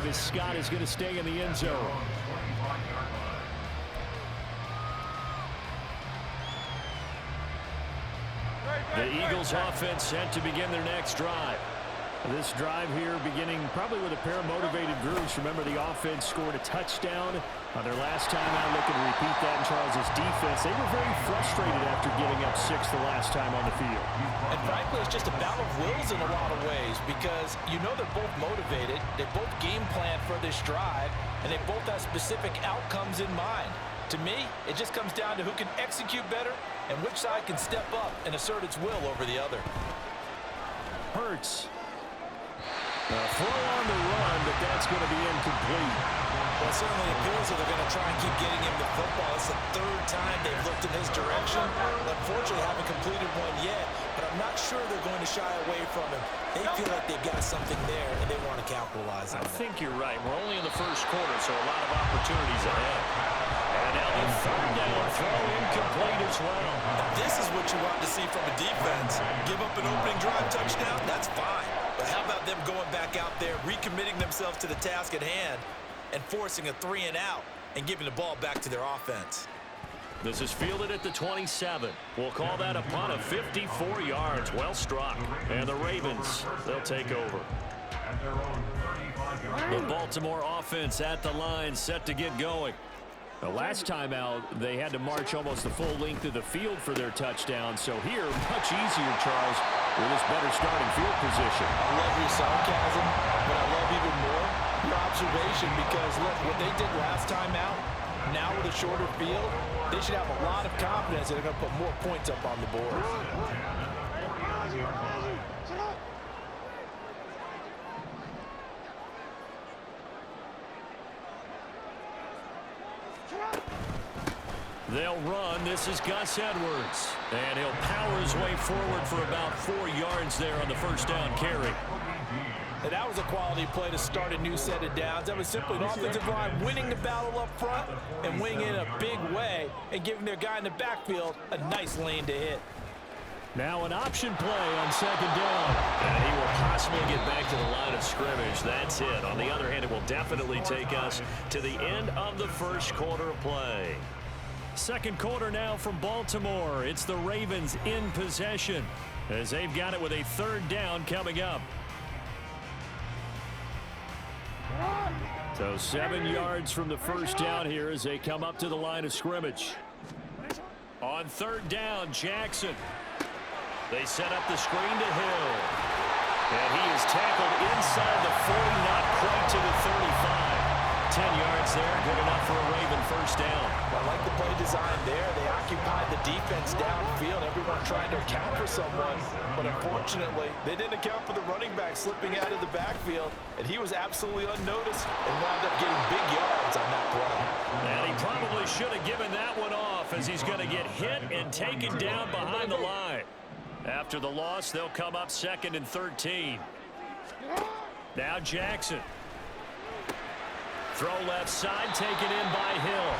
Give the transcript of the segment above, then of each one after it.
as Scott is going to stay in the end zone. The Eagles offense set to begin their next drive. This drive here beginning probably with a pair of motivated groups. Remember, the offense scored a touchdown on their last time out. Looking to repeat that in Charles's defense. They were very frustrated after giving up 6 the last time on the field. And frankly, it's just a battle of wills in a lot of ways because you know they're both motivated. They both game plan for this drive, and they both have specific outcomes in mind. To me, it just comes down to who can execute better and which side can step up and assert its will over the other. Hurts. Throw on the run, but that's going to be incomplete. Well, it certainly appears that they're going to try and keep getting him the football. It's the third time they've looked in his direction. Unfortunately, haven't completed one yet, but I'm not sure they're going to shy away from him. They feel like they've got something there, and they want to capitalize on it. I think you're right. We're only in the first quarter, so a lot of opportunities ahead. And now the third down throw incomplete as well. Now, this is what you want to see from a defense. Give up an opening drive touchdown, that's fine. But how about them going back out there, recommitting themselves to the task at hand, and forcing a 3-and-out and giving the ball back to their offense? This is fielded at the 27. We'll call that a punt of 54 yards. Well struck. And the Ravens, they'll take over. The Baltimore offense at the line, set to get going. The last time out, they had to march almost the full length of the field for their touchdown. So here, much easier, Charles, with this better starting field position. I love your sarcasm, but I love even more your observation because, look, what they did last time out, now with a shorter field, they should have a lot of confidence that they're going to put more points up on the board. They'll run. This is Gus Edwards. And he'll power his way forward for about 4 yards there on the first down carry. And that was a quality play to start a new set of downs. That was simply an offensive line winning the battle up front and winning in a big way and giving their guy in the backfield a nice lane to hit. Now an option play on second down. And he will possibly get back to the line of scrimmage. That's it. On the other hand, it will definitely take us to the end of the first quarter of play. Second quarter now from Baltimore. It's the Ravens in possession as they've got it with a third down coming up. So 7 yards from the first down here as they come up to the line of scrimmage. On third down, Jackson. They set up the screen to Hill. And he is tackled inside the 40, not quite to the 35. 10 yards there, good enough for a Raven first down. I like the play design there. They occupied the defense downfield. Everyone trying to account for someone. But unfortunately, they didn't account for the running back slipping out of the backfield. And he was absolutely unnoticed and wound up getting big yards on that play. And he probably should have given that one off as he's going to get hit and taken down behind the line. After the loss, they'll come up 2nd and 13. Now Jackson. Throw left side, taken in by Hill.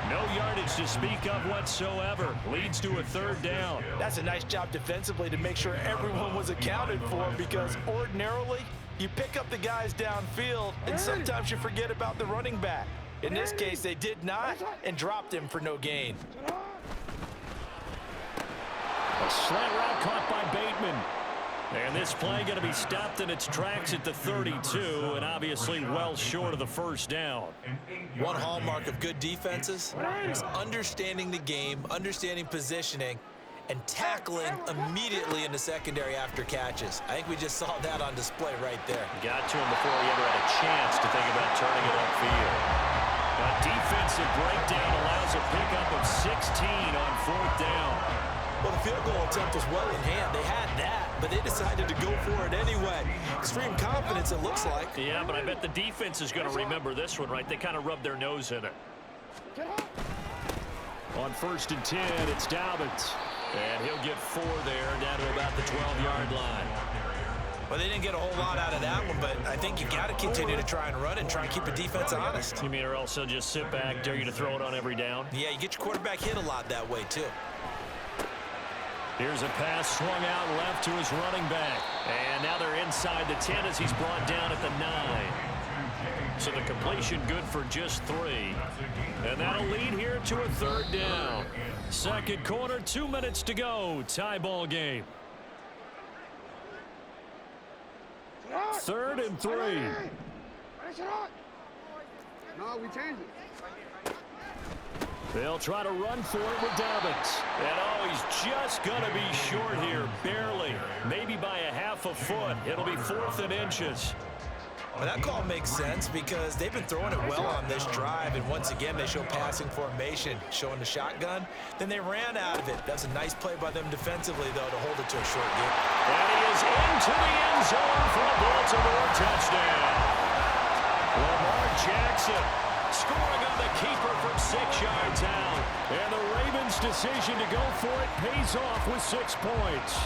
No yardage to speak of whatsoever. Leads to a third down. That's a nice job defensively to make sure everyone was accounted for because ordinarily you pick up the guys downfield and sometimes you forget about the running back. In this case, they did not and dropped him for no gain. A slant route caught by Bateman. And this play going to be stopped in its tracks at the 32, and obviously well short of the first down. One hallmark of good defenses is understanding the game, understanding positioning, and tackling immediately in the secondary after catches. I think we just saw that on display right there. Got to him before he ever had a chance to think about turning it upfield. A defensive breakdown allows a pickup of 16 on 4th down. Well, the field goal attempt was well in hand. They had that, but they decided to go for it anyway. Extreme confidence, it looks like. Yeah, but I bet the defense is going to remember this one, right? They kind of rubbed their nose in it. On 1st and 10, it's Dobbins. And he'll get 4 there, down to about the 12-yard line. Well, they didn't get a whole lot out of that one, but I think you got to continue to try and run and try and keep the defense honest. You mean or else they'll just sit back, dare you to throw it on every down? Yeah, you get your quarterback hit a lot that way, too. Here's a pass swung out left to his running back. And now they're inside the 10 as he's brought down at the 9. So the completion good for just 3. And that'll lead here to a 3rd down. Second quarter, 2 minutes to go. Tie ball game. 3rd and 3. No, we changed it. They'll try to run for it with Dobbins. And oh, he's just going to be short here, barely. Maybe by a half a foot. It'll be 4th and inches. Well, that call makes sense because they've been throwing it well on this drive, and once again they show passing formation, showing the shotgun. Then they ran out of it. That's a nice play by them defensively, though, to hold it to a short game. And he is into the end zone for a Baltimore touchdown. Lamar Jackson scoring on the keeper from 6 yards out. And the Ravens' decision to go for it pays off with 6 points.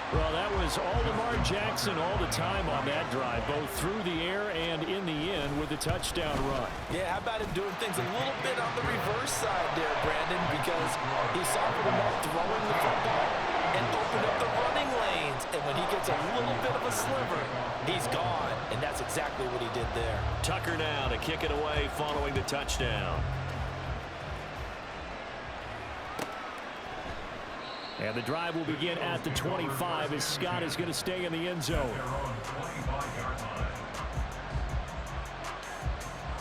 Well, that was all Lamar Jackson all the time on that drive, both through the air and in the end with the touchdown run. Yeah, how about him doing things a little bit on the reverse side there, Brandon, because he softened him up throwing the football and opened up the running lanes. And when he gets a little bit of a sliver, he's gone. And that's exactly what he did there. Tucker now to kick it away following the touchdown. And the drive will begin at the 25 as Scott is going to stay in the end zone.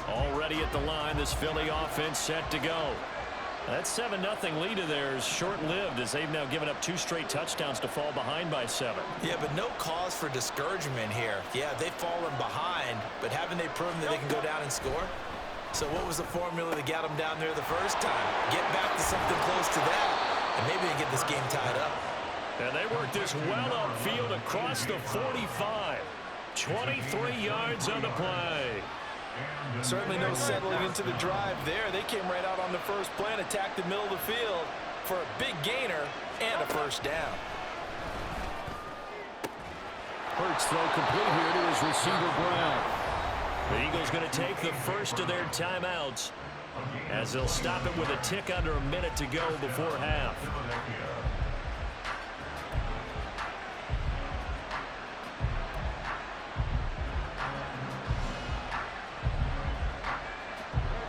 Already at the line, this Philly offense set to go. That 7-0 lead of theirs short-lived as they've now given up 2 straight touchdowns to fall behind by 7. Yeah, but no cause for discouragement here. Yeah, they've fallen behind, but haven't they proven that they can go down and score? So what was the formula that got them down there the first time? Get back to something close to that. And maybe they get this game tied up. And they work this well upfield across the 45. 23 yards on the play. Certainly no settling into the drive there. They came right out on the first play and attacked the middle of the field for a big gainer and a first down. Hurts throw complete here to his receiver Brown. The Eagles going to take the first of their timeouts, as they'll stop it with a tick under a minute to go before half.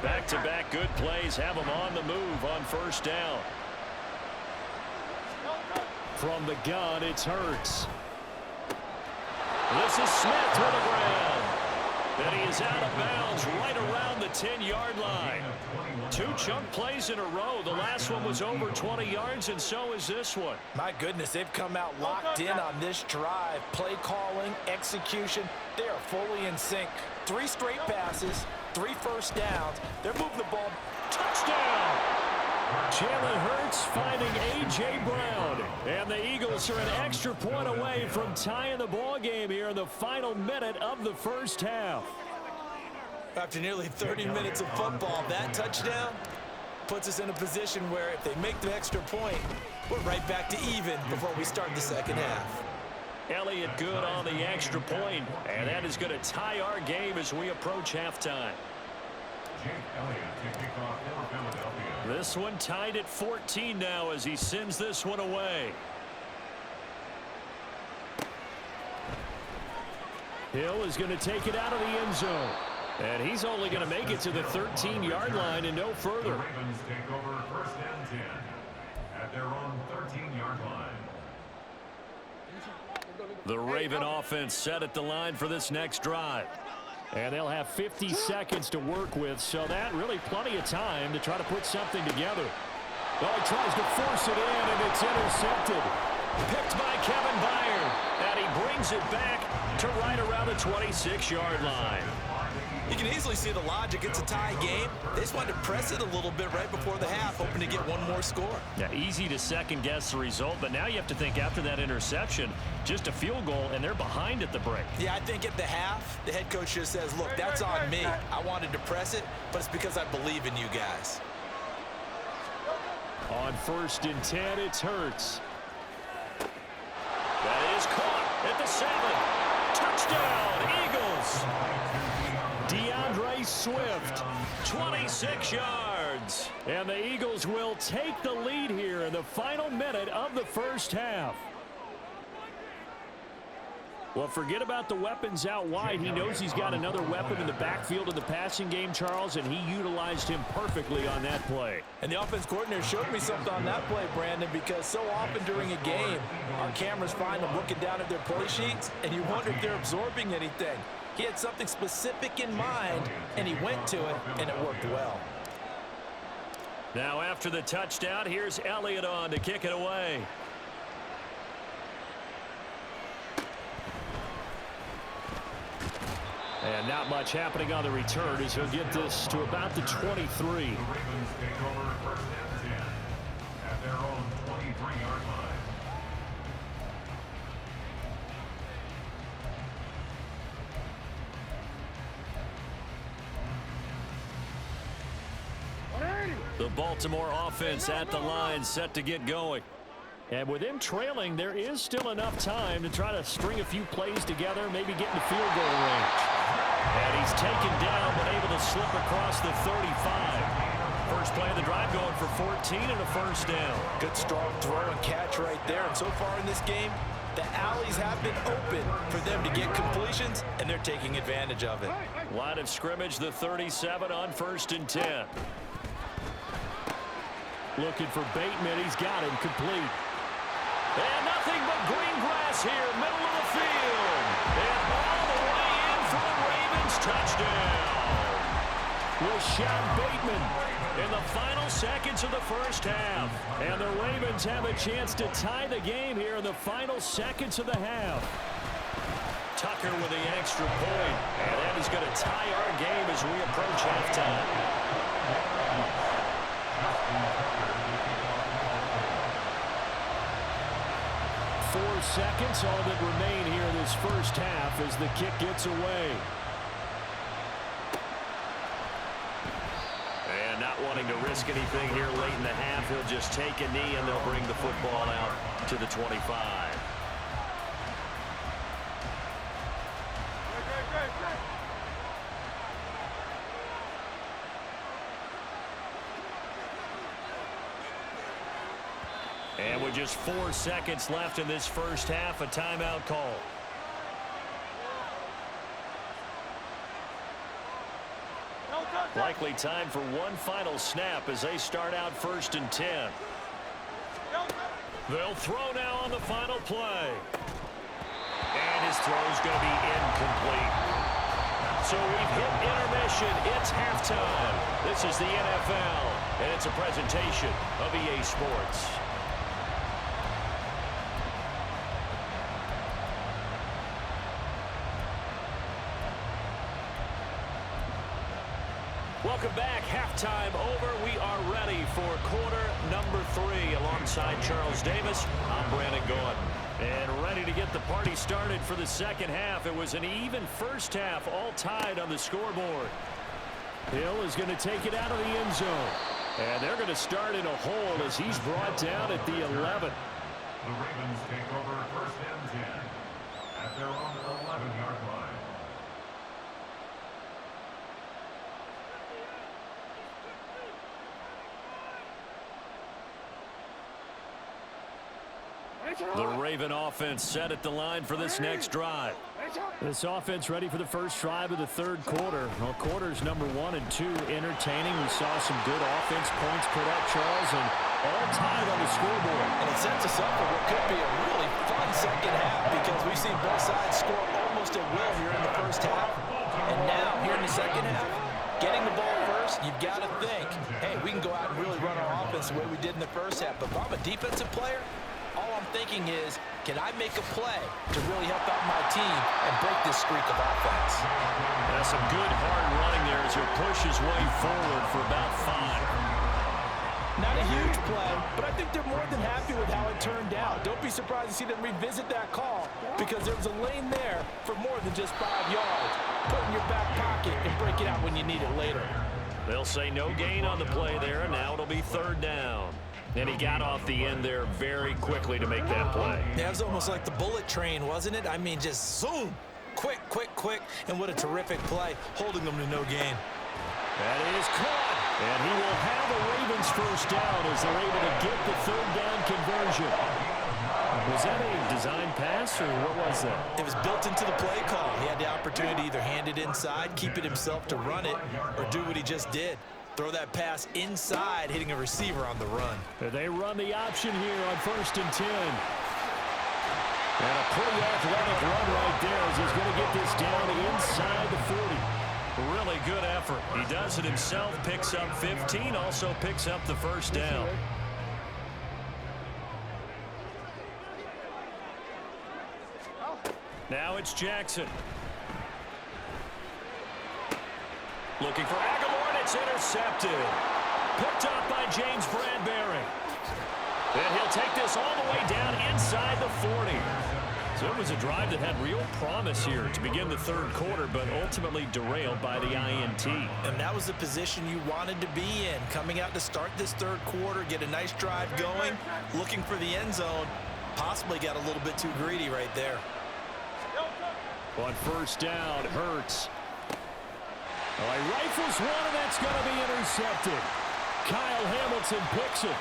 Back-to-back good plays have them on the move on first down. From the gun, it's Hurts. This is Smith to the ground. And he is out of bounds right around the 10-yard line. 2 chunk plays in a row. The last one was over 20 yards, and so is this one. My goodness, they've come out locked in on this drive. Play calling, execution, they are fully in sync. 3 straight passes, 3 first downs. They're moving the ball. Touchdown! Jalen Hurts finding A.J. Brown. And the Eagles are an extra point away from tying the ball game here in the final minute of the first half. After nearly 30 minutes of football, that touchdown puts us in a position where if they make the extra point, we're right back to even before we start the second half. Elliott good on the extra point, and that is going to tie our game as we approach halftime. This one tied at 14 now as he sends this one away. Hill is going to take it out of the end zone. And he's only going to make it to the 13-yard line and no further. The Ravens take over first and 10 at their own 13-yard line. The Raven offense set at the line for this next drive. And they'll have 50 seconds to work with, so that really plenty of time to try to put something together. Oh, he tries to force it in, and it's intercepted. Picked by Kevin Byard, and he brings it back to right around the 26-yard line. You can easily see the logic. It's a tie game. They just wanted to press it a little bit right before the half, hoping to get one more score. Yeah, easy to second-guess the result, but now you have to think after that interception, just a field goal, and they're behind at the break. Yeah, I think at the half, the head coach just says, look, that's on me. I wanted to press it, but it's because I believe in you guys. On first and 10, it's Hurts. That is caught at the 7. Touchdown, Eagles. DeAndre Swift, 26 yards. And the Eagles will take the lead here in the final minute of the first half. Well, forget about the weapons out wide. He knows he's got another weapon in the backfield in the passing game, Charles, and he utilized him perfectly on that play. And the offense coordinator showed me something on that play, Brandon, because so often during a game, our cameras find them looking down at their play sheets, and you wonder if they're absorbing anything. He had something specific in mind, and he went to it, and it worked well. Now after the touchdown, here's Elliott on to kick it away. And not much happening on the return as he'll get this to about the 23. The Ravens take over first and 10 at their own 23-yard line. The Baltimore offense at the line, set to get going. And with him trailing, there is still enough time to try to string a few plays together, maybe get in field goal range. And he's taken down, but able to slip across the 35. First play of the drive going for 14 and a first down. Good strong throw and catch right there. And so far in this game, the alleys have been open for them to get completions, and they're taking advantage of it. Line of scrimmage, the 37 on first and 10. Looking for Bateman. He's got him complete. And nothing but green grass here, middle of the field. And all the way in for the Ravens touchdown. Rashad Bateman in the final seconds of the first half. And the Ravens have a chance to tie the game here in the final seconds of the half. Tucker with the extra point. And that is going to tie our game as we approach halftime. 4 seconds, all that remain here this first half as the kick gets away. And not wanting to risk anything here late in the half, he'll just take a knee and they'll bring the football out to the 25. And with just 4 seconds left in this first half, a timeout call. Likely time for one final snap as they start out first and 10. They'll throw now on the final play. And his throw's going to be incomplete. So we've hit intermission. It's halftime. This is the NFL, and it's a presentation of EA Sports. Welcome back. Halftime over. We are ready for quarter number 3 alongside Charles Davis. I'm Brandon Gordon. And ready to get the party started for the second half. It was an even first half, all tied on the scoreboard. Hill is going to take it out of the end zone. And they're going to start in a hole as he's brought down at the 11. The Ravens take over first and 10 at their own 11-yard line. The Raven offense set at the line for this next drive. This offense ready for the first drive of the third quarter. Well, quarters number 1 and 2 entertaining. We saw some good offense points put up, Charles, and all tied on the scoreboard. And it sets us up for what could be a really fun second half because we've seen both sides score almost at will here in the first half. And now, here in the second half, getting the ball first, you've got to think, hey, we can go out and really run our offense the way we did in the first half. But if I'm a defensive player, all I'm thinking is, can I make a play to really help out my team and break this streak of offense? That's some good hard running there as he pushes his way forward for about 5. Not a huge play, but I think they're more than happy with how it turned out. Don't be surprised to see them revisit that call because there was a lane there for more than just 5 yards. Put it in your back pocket and break it out when you need it later. They'll say no gain on the play there, and now it'll be third down. And he got off the end there very quickly to make that play. Yeah, it was almost like the bullet train, wasn't it? I mean, just zoom. Quick, quick, quick. And what a terrific play, holding them to no gain. That is caught. And he will have a Ravens first down as they're able to get the third down conversion. Was that a design pass, or what was that? It was built into the play call. He had the opportunity to either hand it inside, keep it himself to run it, or do what he just did. Throw that pass inside, hitting a receiver on the run. They run the option here on 1st and 10. And a pretty athletic run right there as he's going to get this down inside the 40. Really good effort. He does it himself, picks up 15, also picks up the first down. Now it's Jackson. Looking for Aguilar, and it's intercepted. Picked up by James Bradbury. And he'll take this all the way down inside the 40. So it was a drive that had real promise here to begin the third quarter, but ultimately derailed by the INT. And that was the position you wanted to be in. Coming out to start this third quarter, get a nice drive going, looking for the end zone. Possibly got a little bit too greedy right there. On 1st down, Hurts. Oh, he rifles one, and that's going to be intercepted. Kyle Hamilton picks it.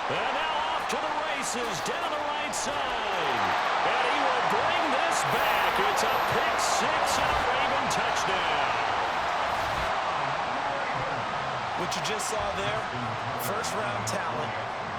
And now off to the races, down the right side. And he will bring this back. It's a pick six and a Raven touchdown. What you just saw there, first-round talent,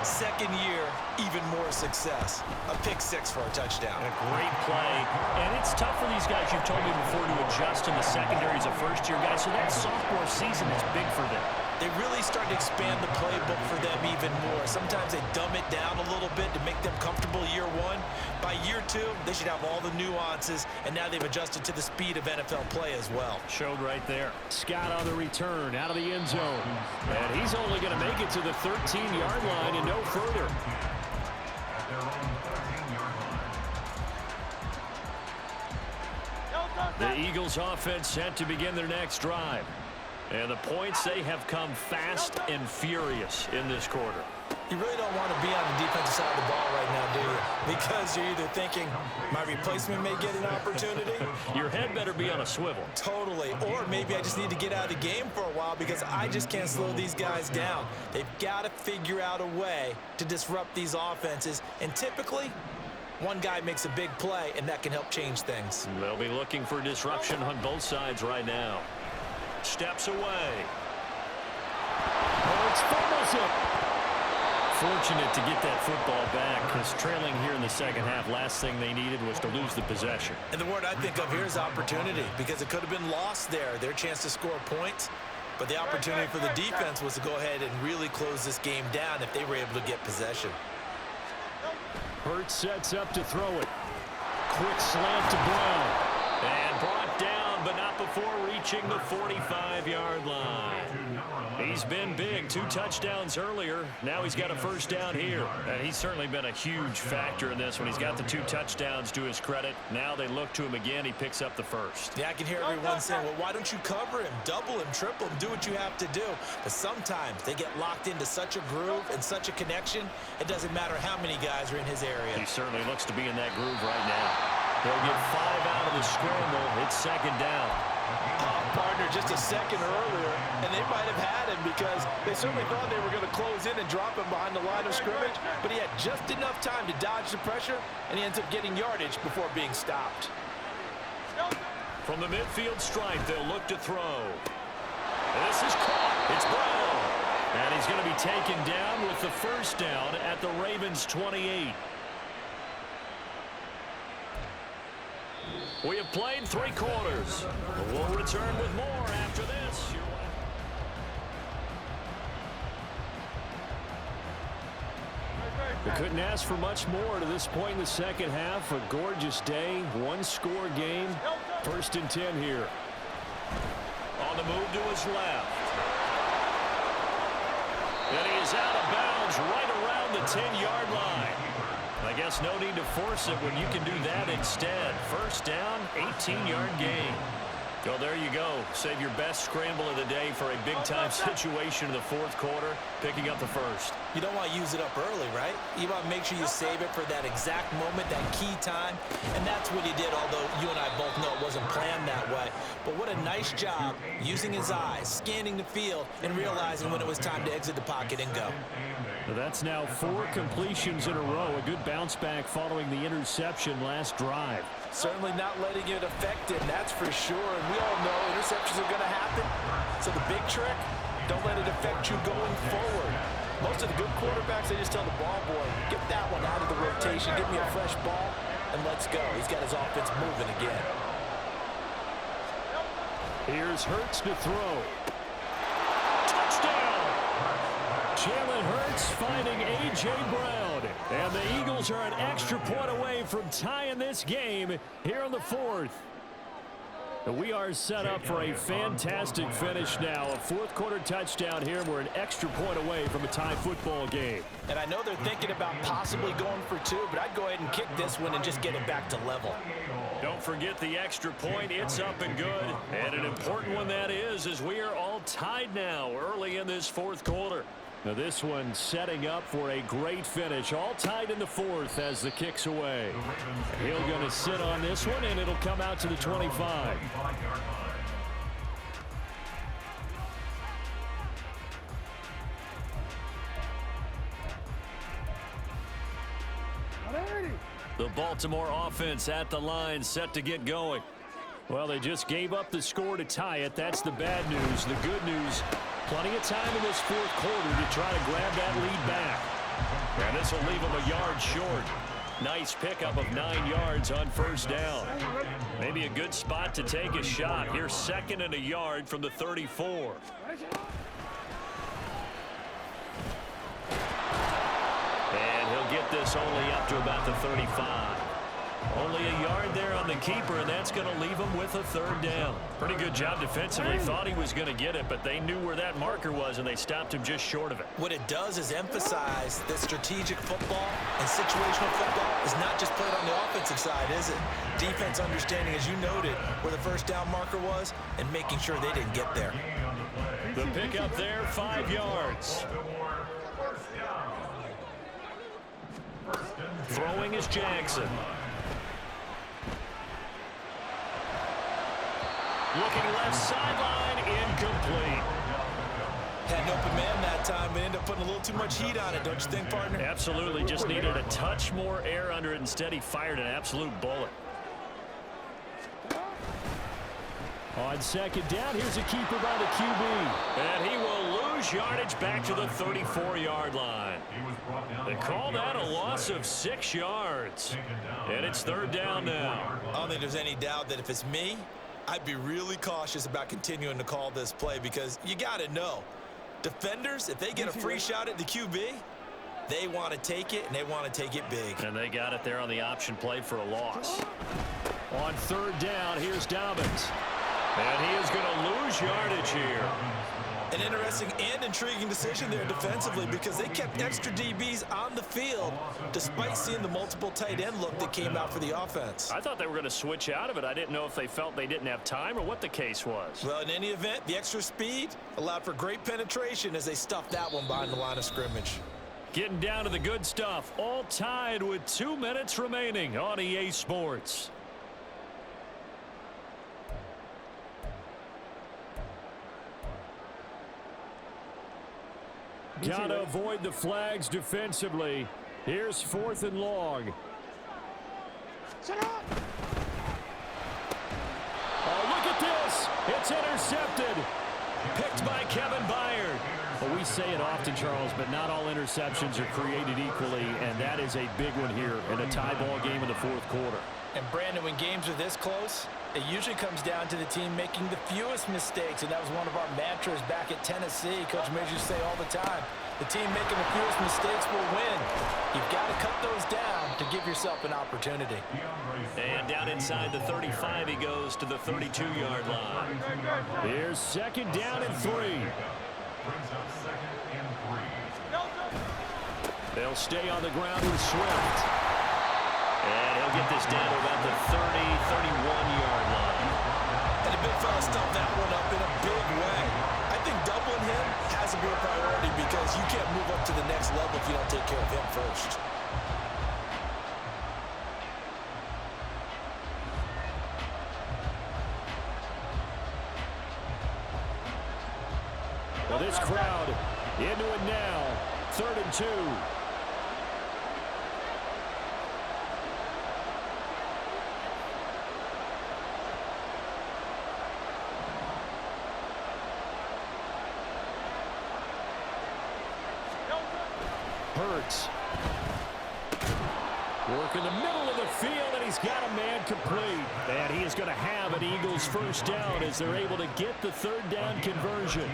second year, even more success. A pick six for a touchdown. A great play. And it's tough for these guys, you've told me before, to adjust in the secondary as a first-year guy. So that sophomore season is big for them. They really start to expand the playbook for them even more. Sometimes they dumb it down a little bit to make them comfortable year one. By year two, they should have all the nuances, and now they've adjusted to the speed of NFL play as well. Showed right there. Scott on the return, out of the end zone. And he's only going to make it to the 13-yard line and no further. The Eagles offense set to begin their next drive. And the points, they have come fast and furious in this quarter. You really don't want to be on the defensive side of the ball right now, do you? Because you're either thinking, my replacement may get an opportunity. Your head better be on a swivel. Totally. Or maybe I just need to get out of the game for a while because I just can't slow these guys down. They've got to figure out a way to disrupt these offenses. And typically, one guy makes a big play, and that can help change things. They'll be looking for disruption on both sides right now. Steps away. Hurts fumbles it. Fortunate to get that football back, because trailing here in the second half, last thing they needed was to lose the possession. And the word I think of here is opportunity, because it could have been lost there, their chance to score points. But the opportunity for the defense was to go ahead and really close this game down if they were able to get possession. Hurts sets up to throw it. Quick slant to Brown. And brought down, but not before reaching the 45-yard line. He's been big. 2 touchdowns earlier. Now he's got a first down here. And he's certainly been a huge factor in this when he's got the 2 touchdowns to his credit. Now they look to him again. He picks up the first. Yeah, I can hear everyone saying, well, why don't you cover him, double him, triple him, do what you have to do. But sometimes they get locked into such a groove and such a connection, it doesn't matter how many guys are in his area. He certainly looks to be in that groove right now. They'll get 5 out of the scramble. It's second down. Partner just a second earlier, and they might have had him because they certainly thought they were going to close in and drop him behind the line of scrimmage, but he had just enough time to dodge the pressure, and he ends up getting yardage before being stopped. From the midfield stripe, they'll look to throw. This is caught. It's Brown. And he's going to be taken down with the first down at the Ravens' 28. We have played 3 quarters. We'll return with more after this. We couldn't ask for much more to this point in the second half. A gorgeous day, 1-score game. 1st and 10 here. On the move to his left. And he is out of bounds right around the 10-yard line. I guess no need to force it when you can do that instead. First down, 18-yard gain. Well, there you go. Save your best scramble of the day for a big-time situation in the 4th quarter, picking up the first. You don't want to use it up early, right? You want to make sure you save it for that exact moment, that key time. And that's what he did, although you and I both know it wasn't planned that way. But what a nice job using his eyes, scanning the field, and realizing when it was time to exit the pocket and go. That's now 4 completions in a row. A good bounce back following the interception last drive. Certainly not letting it affect him, that's for sure. And we all know interceptions are going to happen. So the big trick, don't let it affect you going forward. Most of the good quarterbacks, they just tell the ball boy, get that one out of the rotation, give me a fresh ball, and let's go. He's got his offense moving again. Here's Hurts to throw. Touchdown! Jalen Hurts finding A.J. Brown. And the Eagles are an extra point away from tying this game here in the 4th. We are set up for a fantastic finish now. A 4th quarter touchdown here. We're an extra point away from a tie football game. And I know they're thinking about possibly going for 2, but I'd go ahead and kick this one and just get it back to level. Don't forget the extra point. It's up and good. And an important one that is, as we are all tied now early in this 4th quarter. Now this one setting up for a great finish. All tied in the 4th as the kick's away. Hill going to sit on this one, and it'll come out to the 25. The Baltimore offense at the line, set to get going. Well, they just gave up the score to tie it. That's the bad news. The good news, plenty of time in this 4th quarter to try to grab that lead back. And this will leave them a yard short. Nice pickup of 9 yards on 1st down. Maybe a good spot to take a shot. Here's 2nd and a yard from the 34. And he'll get this only up to about the 35. Only a yard there on the keeper, and that's going to leave him with a 3rd down. Pretty good job defensively. Thought he was going to get it, but they knew where that marker was, and they stopped him just short of it. What it does is emphasize that strategic football and situational football is not just played on the offensive side, is it? Defense understanding, as you noted, where the 1st down marker was and making sure they didn't get there. The pickup there, 5 yards. Throwing is Jackson. Looking left sideline, incomplete. Had an open man that time, but ended up putting a little too much heat on it, don't you think, partner? Absolutely, just needed a touch more air under it. Instead, he fired an absolute bullet. On 2nd down, here's a keeper by the QB. And he will lose yardage back to the 34-yard line. They call that a loss of 6 yards. And it's 3rd down now. I don't think there's any doubt that if it's me, I'd be really cautious about continuing to call this play because you got to know, defenders, if they get a free shot at the QB, they want to take it, and they want to take it big. And they got it there on the option play for a loss. On 3rd down, here's Dobbins. And he is going to lose yardage here. An interesting and intriguing decision there defensively because they kept extra DBs on the field despite seeing the multiple tight end look that came out for the offense. I thought they were going to switch out of it. I didn't know if they felt they didn't have time or what the case was. Well, in any event, the extra speed allowed for great penetration as they stuffed that one behind the line of scrimmage. Getting down to the good stuff. All tied with 2 minutes remaining on EA Sports. Gotta avoid the flags defensively. Here's 4th and long. Oh, look at this. It's intercepted. Picked by Kevin Byard. Well, we say it often, Charles, but not all interceptions are created equally, and that is a big one here in a tie ball game in the 4th quarter. And Brandon, when games are this close, it usually comes down to the team making the fewest mistakes, and that was one of our mantras back at Tennessee. Coach Major used to say all the time, the team making the fewest mistakes will win. You've got to cut those down to give yourself an opportunity. And down inside the 35, he goes to the 32-yard line. Here's 2nd down and 3. They'll stay on the ground with Swift. And he'll get this down to about the 31-yard line. And the big fella stuffed that one up in a big way. I think doubling him has to be a priority because you can't move up to the next level if you don't take care of him first. Well, this crowd into it now. 3rd and 2. Hurts. Work in the middle of the field, and he's got a man complete. And he is going to have an Eagles first down as they're able to get the 3rd down conversion.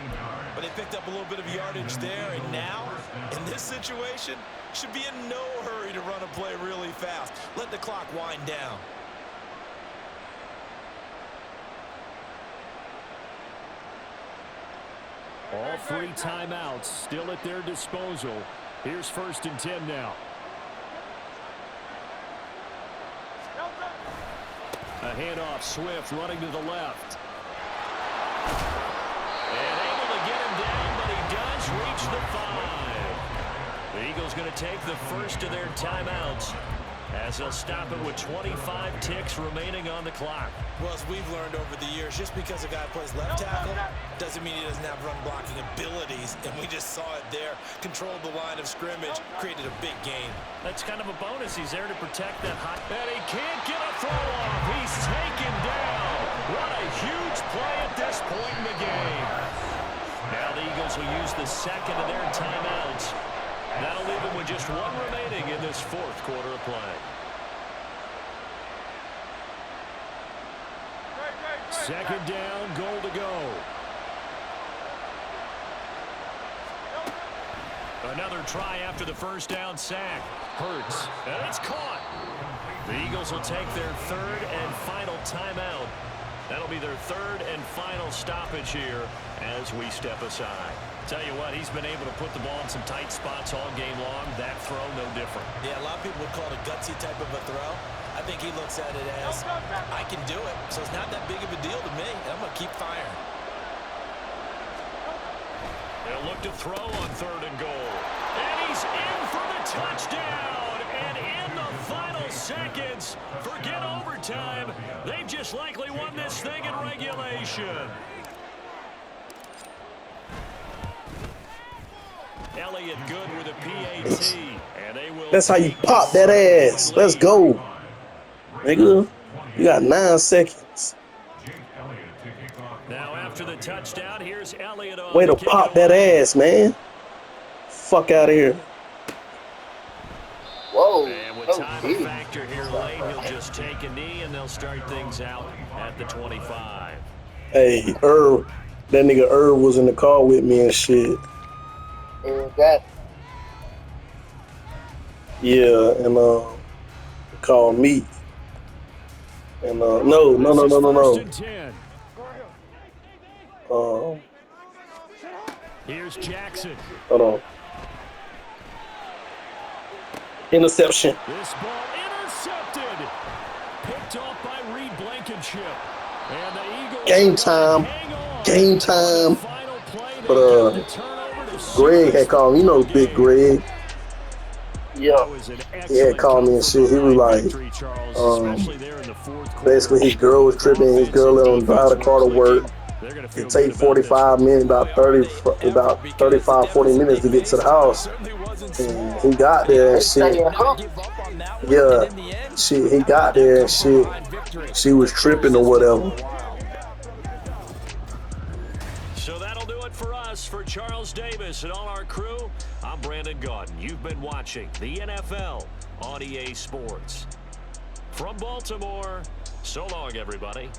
But they picked up a little bit of yardage there, and now, in this situation, should be in no hurry to run a play really fast. Let the clock wind down. All 3 timeouts still at their disposal. Here's 1st and 10 now. A handoff, Swift running to the left. And able to get him down, but he does reach the 5. The Eagles going to take the first of their timeouts as they'll stop it with 25 ticks remaining on the clock. Well, as we've learned over the years, just because a guy plays left tackle doesn't mean he doesn't have run blocking abilities, and we just saw it there. Controlled the line of scrimmage, created a big gain. That's kind of a bonus. He's there to protect that hot. And he can't get a throw off. He's taken down. What a huge play at this point in the game. Now the Eagles will use the second of their timeouts. That'll leave them with just 1 remaining in this 4th quarter of play. Second down, goal to go. Another try after the first down sack. Hurts, and it's caught. The Eagles will take their 3rd and final timeout. That'll be their 3rd and final stoppage here as we step aside. Tell you what, he's been able to put the ball in some tight spots all game long. That throw, no different. Yeah, a lot of people would call it a gutsy type of a throw. I think he looks at it as, I can do it, so it's not that big of a deal to me, and I'm going to keep firing. They'll look to throw on 3rd and goal. And he's in for the touchdown. And in the final seconds, forget overtime. They've just likely won this thing in regulation. Elliott good with a PAT. And they will. That's how you pop that ass. Let's go. Nigga, you got 9 seconds. Now after the touchdown, here's Elliott on Way to pop that ass, man. Fuck out of here. Whoa. And with time to factor here late, he'll just take a knee, and they'll start things out at the 25. Hey, Irv, that nigga Irv was in the car with me and shit. That. Yeah, and called me. And no. Here's Jackson. Hold on. Interception. This ball intercepted. Picked off by Reed Blankenship. And the Eagles Game time. Game time. But Greg had called me. You know Big Greg. Yeah. He had called me and shit. He was like, basically his girl was tripping. His girl let him drive the car to work. It take 45 minutes, about 35, 40 minutes to get to the house. And he got there and shit. Yeah, shit. He got there and shit. She was tripping or whatever. So that'll do it for us. For Charles Davis and all our crew, I'm Brandon Gaudin. You've been watching the NFL on EA Sports. From Baltimore, so long, everybody.